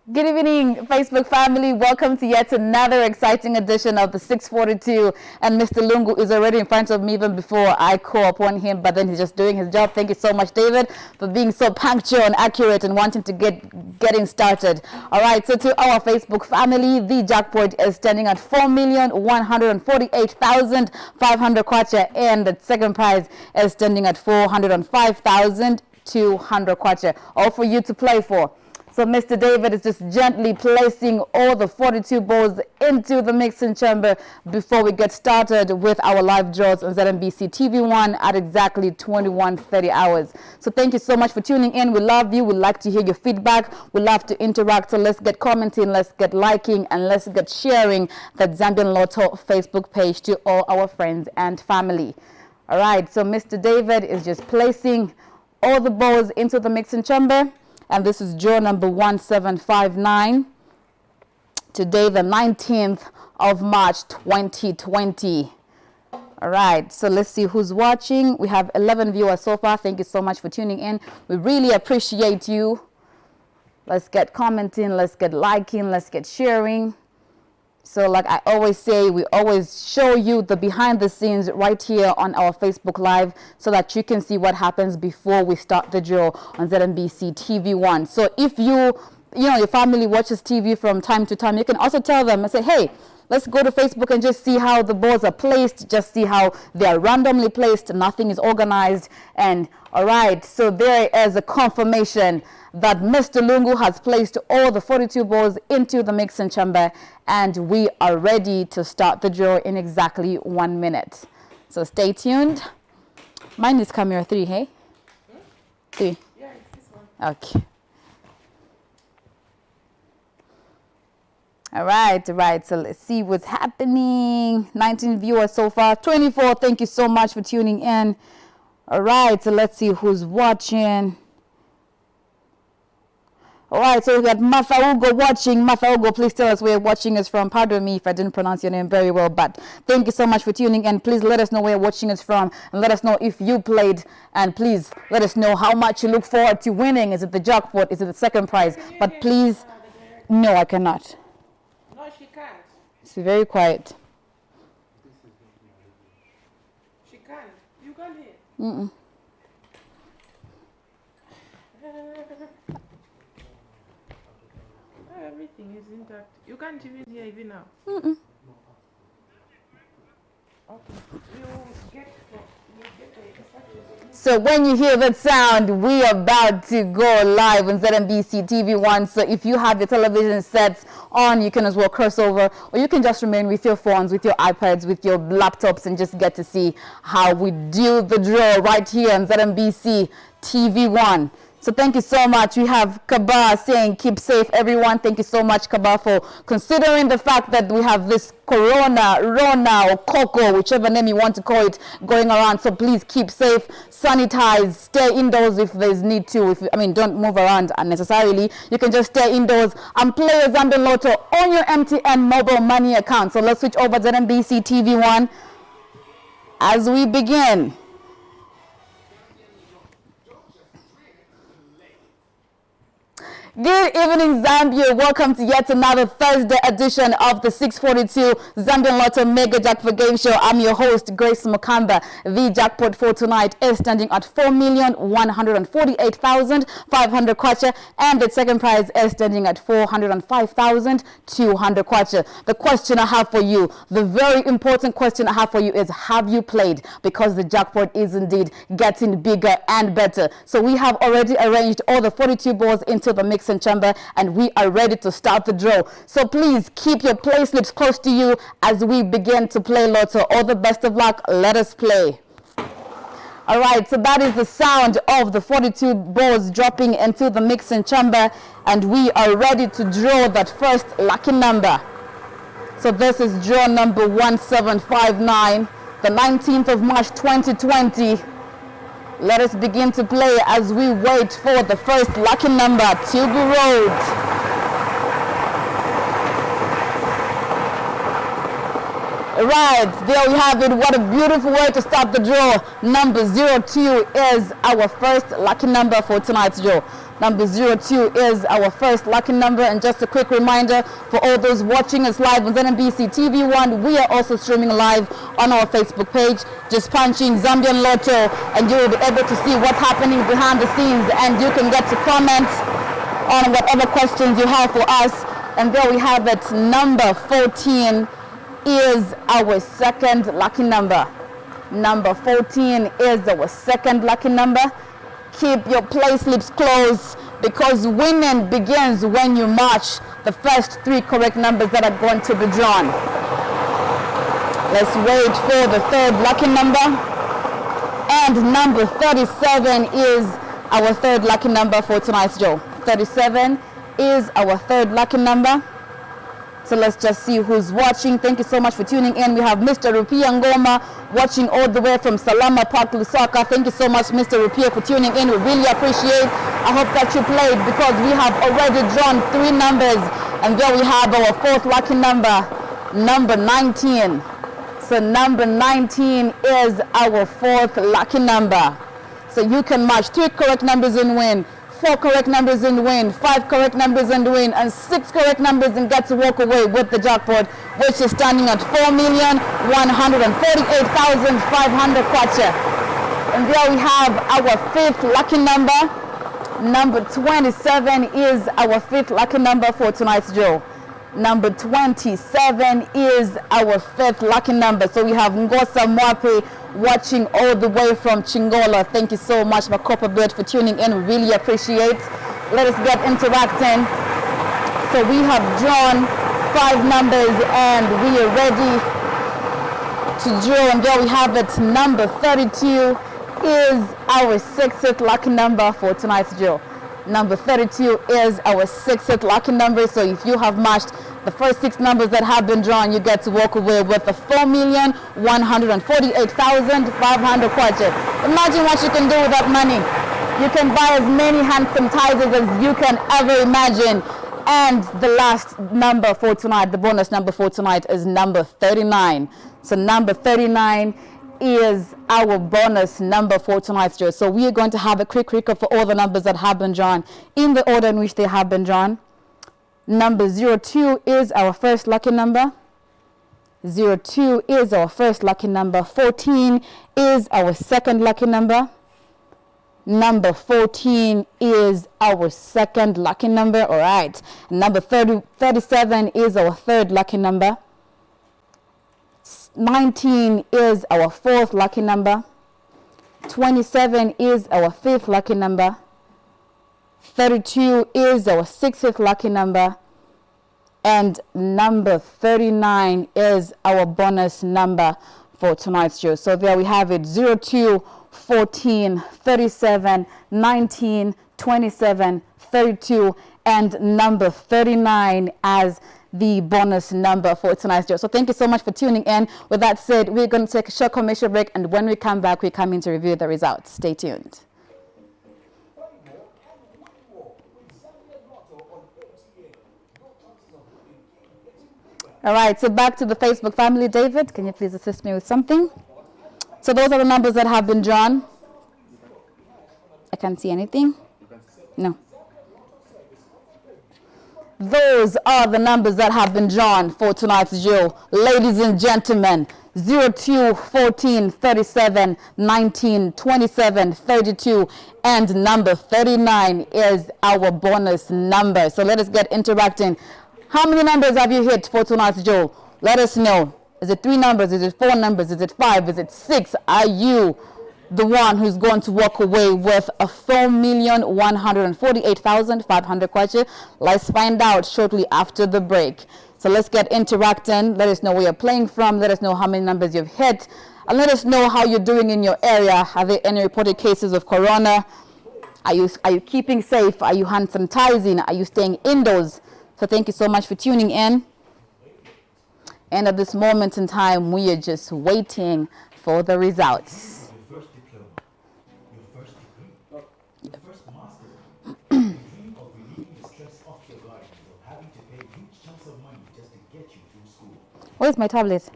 Good evening, Facebook family. Welcome to yet another exciting edition of the 642. And Mr. Lungu is already in front of me even before I call upon him, but then he's just doing his job. Thank you so much, David, for being so punctual and accurate and wanting to getting started. All right, so to our Facebook family, the jackpot is standing at 4,148,500 kwacha, and the second prize is standing at 405,200 kwacha, all for you to play for. So Mr. David is just gently placing all the 42 balls into the mixing chamber before we get started with our live draws on ZNBC TV1 at exactly 21:30 hours. So thank you so much for tuning in. We love you. We'd like to hear your feedback. We love to interact. So let's get commenting, let's get liking, and let's get sharing that Zambian Lotto Facebook page to all our friends and family. All right, so Mr. David is just placing all the balls into the mixing chamber. And this is draw number 1759. Today, the 19th of March, 2020. All right, so let's see who's watching. We have 11 viewers so far. Thank you so much for tuning in. We really appreciate you. Let's get commenting, let's get liking, let's get sharing. So like I always say, we always show you the behind the scenes right here on our Facebook Live so that you can see what happens before we start the draw on ZNBC TV1. So if your family watches TV from time to time, you can also tell them and say, hey, let's go to Facebook and just see how the balls are placed, just see how they are randomly placed, nothing is organized. And all right, so there is a confirmation that Mr. Lungu has placed all the 42 balls into the mixing chamber, and we are ready to start the draw in exactly 1 minute. So stay tuned. Mine is camera 3, hey? 3? Yeah, it's this one. Okay. All right, so let's see what's happening. 19 viewers so far, 24. Thank you so much for tuning in. All right, so let's see who's watching. All right, so we got Mafaugo watching. Mafaugo, please tell us where you're watching us from. Pardon me if I didn't pronounce your name very well, but thank you so much for tuning in. Please let us know where you're watching us from, and let us know if you played, and please let us know how much you look forward to winning. Is it the jackpot? Is it the second prize? But please, no, I cannot. No, she can't. It's very quiet. She can't. You can't hear. Mm-mm. Everything is intact. You can't even hear even now. Mm-mm. Okay. You get the instructions. So when you hear that sound, we are about to go live on ZNBC TV1. So if you have your television sets on, you can as well cross over, or you can just remain with your phones, with your iPads, with your laptops, and just get to see how we do the draw right here on ZNBC TV1. So thank you so much. We have Kaba saying, keep safe, everyone. Thank you so much, Kaba, for considering the fact that we have this Corona, Rona, or Coco, whichever name you want to call it, going around. So please keep safe, sanitize, stay indoors if there's need to. Don't move around unnecessarily. You can just stay indoors and play your Zambian Lotto on your MTN mobile money account. So let's switch over to NBC TV1 as we begin. Good evening, Zambia. Welcome to yet another Thursday edition of the 642 Zambian Lotto Mega Jackpot Game Show. I'm your host, Grace Mukamba. The jackpot for tonight is standing at 4,148,500 kwacha, and the second prize is standing at 405,200 kwacha. The question I have for you, the very important question I have for you is, have you played? Because the jackpot is indeed getting bigger and better. So we have already arranged all the 42 balls into the mixing chamber, and we are ready to start the draw. So please keep your play slips close to you as we begin to play Lotto. All the best of luck. Let us play. All right, so that is the sound of the 42 balls dropping into the mixing chamber, and we are ready to draw that first lucky number. So this is draw number 1759, the 19th of March 2020. Let us begin to play as we wait for the first lucky number to be rolled. Right, there we have it. What a beautiful way to start the draw. Number 02 is our first lucky number for tonight's draw. Number 02 is our first lucky number. And just a quick reminder for all those watching us live on ZNBC TV1, we are also streaming live on our Facebook page. Just punch in Zambian Lotto and you will be able to see what's happening behind the scenes, and you can get to comment on whatever questions you have for us. And there we have it. Number 14 is our second lucky number. Number 14 is our second lucky number. Keep your play slips closed because winning begins when you match the first 3 correct numbers that are going to be drawn. Let's wait for the third lucky number. And number 37 is our third lucky number for tonight's draw. 37 is our third lucky number. So let's just see who's watching. Thank you so much for tuning in. We have Mr. Rupia Ngoma watching all the way from Salama Park, Lusaka. Thank you so much, Mr. Rupia, for tuning in. We really appreciate. I hope that you played because we have already drawn 3 numbers. And there we have our fourth lucky number, number 19. So number 19 is our fourth lucky number. So you can match 3 correct numbers and win, 4 correct numbers and win, 5 correct numbers and win, and 6 correct numbers and get to walk away with the jackpot, which is standing at 4,148,500 kwacha. And there we have our 5th lucky number. Number 27 is our 5th lucky number for tonight's draw. Number 27 is our 5th lucky number. So we have Ngosa Mwape watching all the way from Chingola. Thank you so much, Makopa Bird, for tuning in. We really appreciate. Let us get interacting. So we have drawn 5 numbers and we are ready to draw. And there we have it. Number 32 is our 6th lucky number for tonight's draw. Number 32 is our 6th lucky number. So if you have matched the first 6 numbers that have been drawn, you get to walk away with the 4,148,500 kwacha. Imagine what you can do with that money. You can buy as many hand sanitizers as you can ever imagine. And the last number for tonight, the bonus number for tonight, is number 39. So number 39 is our bonus number for tonight's draw. So we are going to have a quick recap for all the numbers that have been drawn in the order in which they have been drawn. Number 02 is our first lucky number. 02 is our first lucky number. 14 is our second lucky number. Number 14 is our second lucky number. All right. Number 37 is our third lucky number. 19 is our 4th lucky number. 27 is our 5th lucky number. 32 is our 6th lucky number. And number 39 is our bonus number for tonight's show. So there we have it. 02, 14, 37, 19, 27, 32, and number 39 as the bonus number for tonight's show. So thank you so much for tuning in. With that said, we're going to take a short commercial break, and when we come back, we come in to review the results. Stay tuned. All right, so back to the Facebook family. David, can you please assist me with something? So those are the numbers that have been drawn. I can't see anything. No. Those are the numbers that have been drawn for tonight's show. Ladies and gentlemen, 02, 14, 37, 19, 27, 32, and number 39 is our bonus number. So let us get interacting. How many numbers have you hit for tonight's show? Let us know. Is it 3 numbers? Is it 4 numbers? Is it 5? Is it 6? Are you the one who's going to walk away with a 4,148,500 kwacha? Let's find out shortly after the break. So let's get interacting. Let us know where you're playing from. Let us know how many numbers you've hit. And let us know how you're doing in your area. Are there any reported cases of corona? Are you keeping safe? Are you hand sanitizing? Are you staying indoors? So thank you so much for tuning in. And at this moment in time, we are just waiting for the results. Your first diploma, your first degree, your first master's, the dream of relieving the stress off your life of having to pay huge chunks of money just to get you through school. Where's my tablet?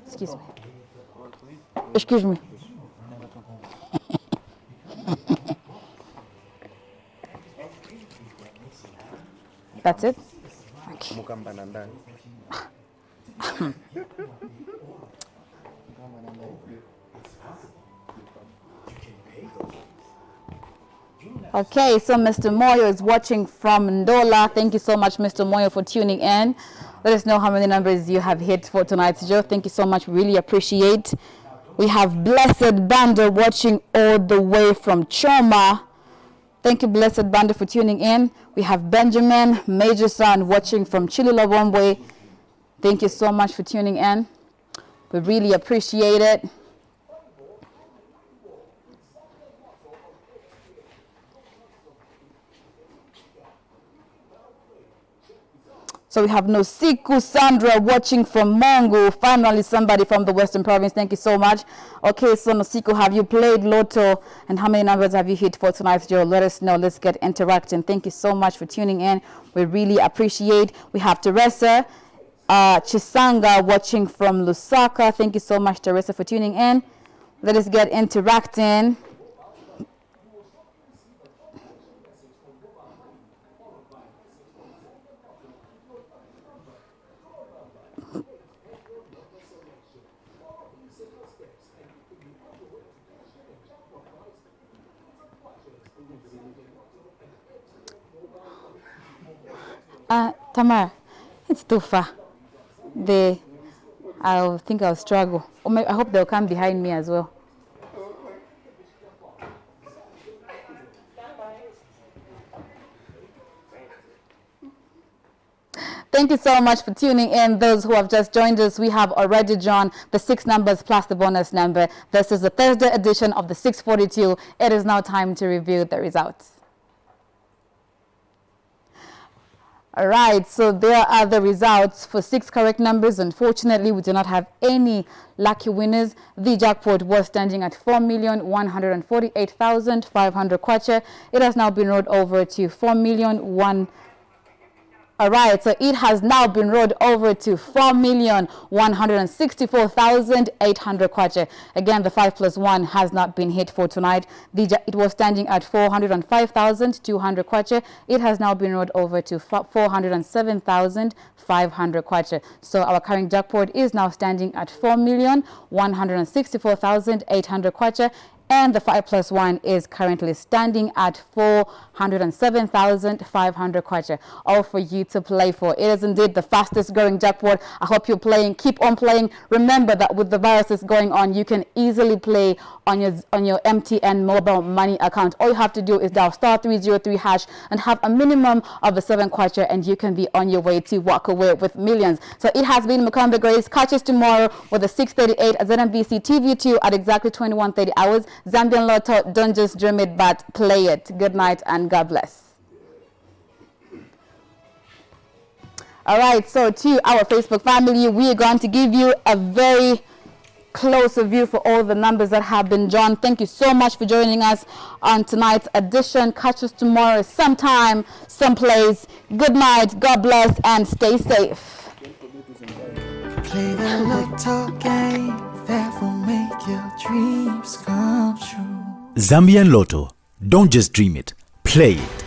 Excuse me. Excuse me. That's it? Mukamba na ndani. Okay, so Mr. Moyo is watching from Ndola. Thank you so much, Mr. Moyo, for tuning in. Let us know how many numbers you have hit for tonight's show. Thank you so much. Really appreciate. We have Blessed Banda watching all the way from Choma. Thank you, Blessed Banda, for tuning in. We have Benjamin Major Son watching from Chililabombe. Thank you so much for tuning in. We really appreciate it. So we have Nosiku Sandra watching from Mongo. Finally, somebody from the Western Province. Thank you so much. Okay, so Nosiku, have you played Lotto? And how many numbers have you hit for tonight's show? Let us know. Let's get interacting. Thank you so much for tuning in. We really appreciate. We have Teresa Chisanga watching from Lusaka. Thank you so much, Teresa, for tuning in. Let us get interacting. Tamara, it's too far. I think I'll struggle. Or maybe, I hope they'll come behind me as well. Thank you so much for tuning in. Those who have just joined us, we have already drawn the 6 numbers plus the bonus number. This is the Thursday edition of the 642. It is now time to review the results. All right, so there are the results for 6 correct numbers. Unfortunately, we do not have any lucky winners. The jackpot was standing at 4,148,500 kwacha. It has now been rolled over to 4,000,001. All right, so it has now been rolled over to 4,164,800 kwacha. Again, the 5 plus 1 has not been hit for tonight. It was standing at 405,200 kwacha. It has now been rolled over to 407,500 kwacha. So our current jackpot is now standing at 4,164,800 kwacha. And the 5 plus 1 is currently standing at 407,500 kwacha. All for you to play for. It is indeed the fastest growing jackpot. I hope you're playing. Keep on playing. Remember that with the viruses going on, you can easily play on your MTN mobile money account. All you have to do is dial *303# and have a minimum of a 7 kwacha, and you can be on your way to walk away with millions. So it has been Mukambe Grace. Catch us tomorrow with the 638 at ZMBC TV2 at exactly 21:30 hours. Zambian Lotto, don't just dream it, but play it. Good night and God bless. All right, so to our Facebook family, we are going to give you a very closer view for all the numbers that have been drawn. Thank you so much for joining us on tonight's edition. Catch us tomorrow sometime, someplace. Good night, God bless, and stay safe. Play the Lotto game, that will make your dreams come true. Zambian Lotto, don't just dream it, play it.